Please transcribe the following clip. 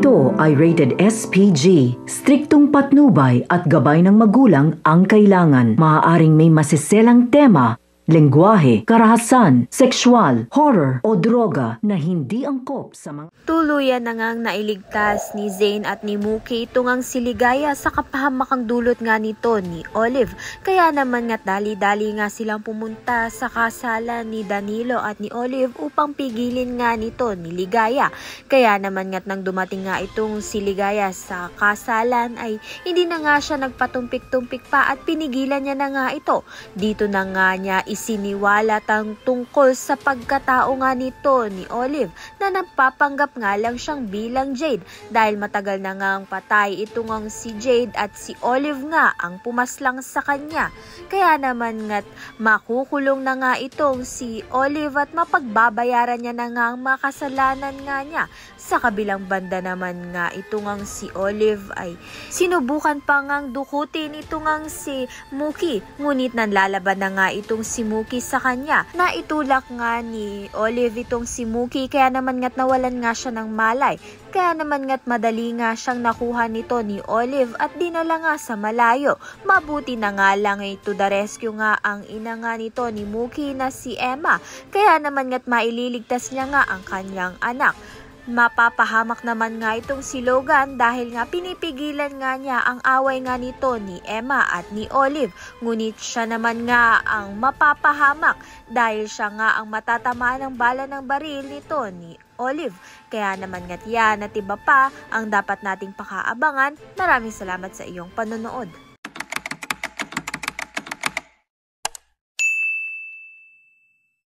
Ito ay rated SPG. Striktong patnubay at gabay ng magulang ang kailangan. Maaaring may masiselang tema, lengguwahe, karahasan, sexual, horror o droga na hindi angkop sa mga... Tuluyan na ngang nailigtas ni Zane at ni Mookie itong ang si Ligaya sa kapahamakang dulot nga nito ni Olive. Kaya naman nga't dali-dali nga silang pumunta sa kasalan ni Danilo at ni Olive upang pigilin nga nito ni Ligaya. Kaya naman nga't nang dumating nga itong si Ligaya sa kasalan ay hindi na nga siya nagpatumpik-tumpik pa at pinigilan niya na nga ito. Dito na nga niya isiniwalat ang tungkol sa pagkatao nga nito ni Olive na nagpapanggap nga lang siyang bilang Jade dahil matagal na nga ang patay itong ang si Jade at si Olive nga ang pumaslang sa kanya. Kaya naman nga't makukulong na nga itong si Olive at mapagbabayaran niya na nga ang makasalanan nga niya. Sa kabilang banda naman nga itong ang si Olive ay sinubukan pa ngang dukutin itong ang si Mookie, ngunit nanlalaban na nga itong si Mookie sa kanya. Naitulak nga ni Olive itong si Mookie kaya naman nga't nawalan nga siya ng malay. Kaya naman nga't madali nga siyang nakuha nito ni Olive at dinala nga sa malayo. Mabuti na nga lang ay to the rescue nga ang ina nga nito ni Mookie na si Emma. Kaya naman nga't maililigtas niya nga ang kanyang anak. Mapapahamak naman nga itong si Logan dahil nga pinipigilan nga niya ang away nga nito ni Emma at ni Olive. Ngunit siya naman nga ang mapapahamak dahil siya nga ang matatamaan ng bala ng baril nito ni Olive. Kaya naman nga't yan at iba pa ang dapat nating pakaabangan. Maraming salamat sa iyong panonood.